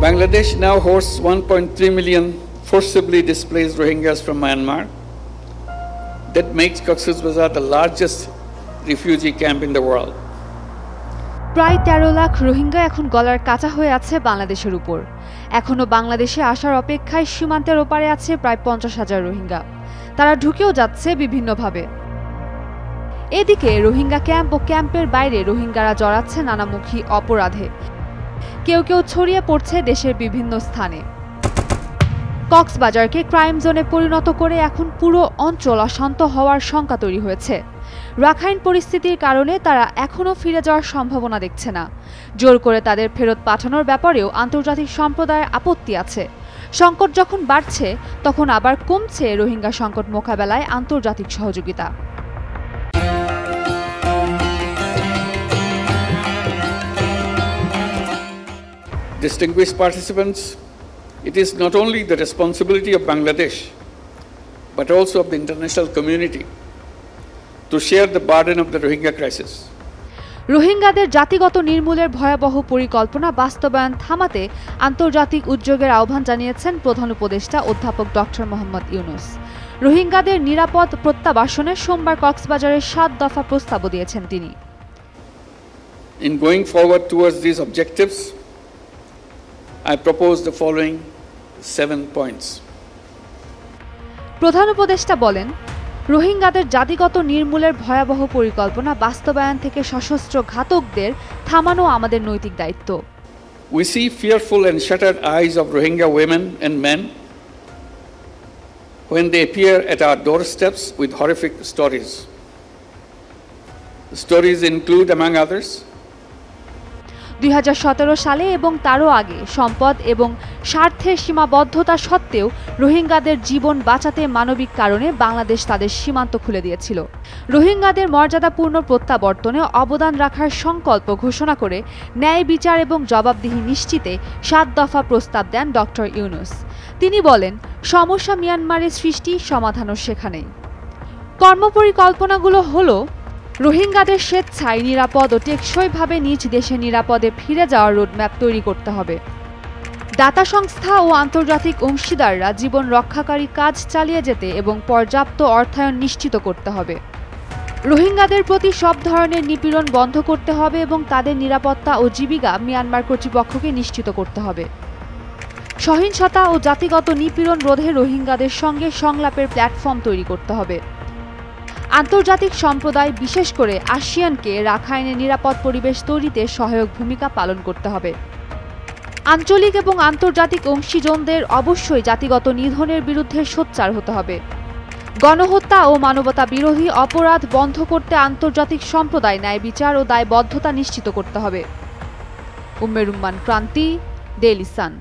Bangladesh now hosts 1.3 million forcibly displaced Rohingyas from Myanmar. That makes Cox's Bazar the largest refugee camp in the world. প্রায় ১৩ লাখ রোহিঙ্গা এখন গলার কাঁচা হয়ে আছে বাংলাদেশের উপর। এখনো বাংলাদেশে আসার অপেক্ষায় সীমান্তের ওপারে আছে প্রায় ৫০,০০০ রোহিঙ্গা। তারা ঢুকেও যাচ্ছে বিভিন্নভাবে। এদিকে রোহিঙ্গা ক্যাম্প ও ক্যাম্পের বাইরে রোহিঙ্গারা জড়াচ্ছে নানামুখী অপরাধে। কেউ কেউ ছড়িয়ে পড়ছে দেশের বিভিন্ন স্থানে। কক্সবাজারকে ক্রাইম জোনে পরিণত করে এখন পুরো অঞ্চল অশান্ত হওয়ার শঙ্কা তৈরি হয়েছে। রাখাইন পরিস্থিতির কারণে তারা এখনও ফিরে যাওয়ার সম্ভাবনা দেখছে না। জোর করে তাদের ফেরত পাঠানোর ব্যাপারেও আন্তর্জাতিক সম্প্রদায়ের আপত্তি আছে। সংকট যখন বাড়ছে তখন আবার কমছে রোহিঙ্গা সংকট মোকাবেলায় আন্তর্জাতিক সহযোগিতা। Distinguished participants, it is not only the responsibility of Bangladesh, but also of the international community to share the burden of the Rohingya crisis. রোহিঙ্গাদের জাতিগত নির্মূলের ভয়াবহ পরিকল্পনা বাস্তবায়ন থামাতে আন্তর্জাতিক উদ্যোগের আহ্বান জানিয়েছেন প্রধান উপদেষ্টা অধ্যাপক ডক্টর মোহাম্মদ ইউনূস। রোহিঙ্গাদের নিরাপদ প্রত্যাবাসনে সোমবার কক্সবাজারের ৭ দফা প্রস্তাবও দিয়েছেন তিনি। In going forward towards these objectives, I propose the following 7 points. প্রধান উপদেষ্টা বলেন, রোহিঙ্গাদের জাতিগত নির্মূলের ভয়াবহ পরিকল্পনা বাস্তবায়ন থেকে সশস্ত্র ঘাতকদের থামানো আমাদের নৈতিক দায়িত্ব। We see fearful and shuttered eyes of Rohingya women and men when they appear at our doorsteps with horrific stories. The stories include, among others, ২০১৭ সালে এবং তারও আগে সম্পদ এবং স্বার্থের সীমাবদ্ধতা সত্ত্বেও রোহিঙ্গাদের জীবন বাঁচাতে মানবিক কারণে বাংলাদেশ তাদের সীমান্ত খুলে দিয়েছিল। রোহিঙ্গাদের মর্যাদাপূর্ণ প্রত্যাবর্তনে অবদান রাখার সংকল্প ঘোষণা করে ন্যায় বিচার এবং জবাবদিহি নিশ্চিতে ৭ দফা প্রস্তাব দেন ডক্টর ইউনূস। তিনি বলেন, সমস্যা মিয়ানমারের সৃষ্টি, সমাধানও সেখানেই। কর্মপরিকল্পনাগুলো হলো রোহিঙ্গাদের স্বেচ্ছায় নিরাপদ ও টেকসইভাবে নিজ দেশে নিরাপদে ফিরে যাওয়ার রোডম্যাপ তৈরি করতে হবে। দাতা সংস্থা ও আন্তর্জাতিক অংশীদাররা জীবন রক্ষাকারী কাজ চালিয়ে যেতে এবং পর্যাপ্ত অর্থায়ন নিশ্চিত করতে হবে। রোহিঙ্গাদের প্রতি সব ধরনের নিপীড়ন বন্ধ করতে হবে এবং তাদের নিরাপত্তা ও জীবিকা মিয়ানমার কর্তৃপক্ষকে নিশ্চিত করতে হবে। সহিংসতা ও জাতিগত নিপীড়ন রোধে রোহিঙ্গাদের সঙ্গে সংলাপের প্ল্যাটফর্ম তৈরি করতে হবে। আন্তর্জাতিক সম্প্রদায়, বিশেষ করে আসিয়ানকে রাখাইনে নিরাপদ পরিবেশ তৈরিতে সহায়ক ভূমিকা পালন করতে হবে। আঞ্চলিক এবং আন্তর্জাতিক অংশীজনদের অবশ্যই জাতিগত নিধনের বিরুদ্ধে সোচ্চার হতে হবে। গণহত্যা ও মানবতা বিরোধী অপরাধ বন্ধ করতে আন্তর্জাতিক সম্প্রদায় ন্যায় বিচার ও দায়বদ্ধতা নিশ্চিত করতে হবে। উম্মে রুম্মান, ক্রান্তি, ডেইলি সান।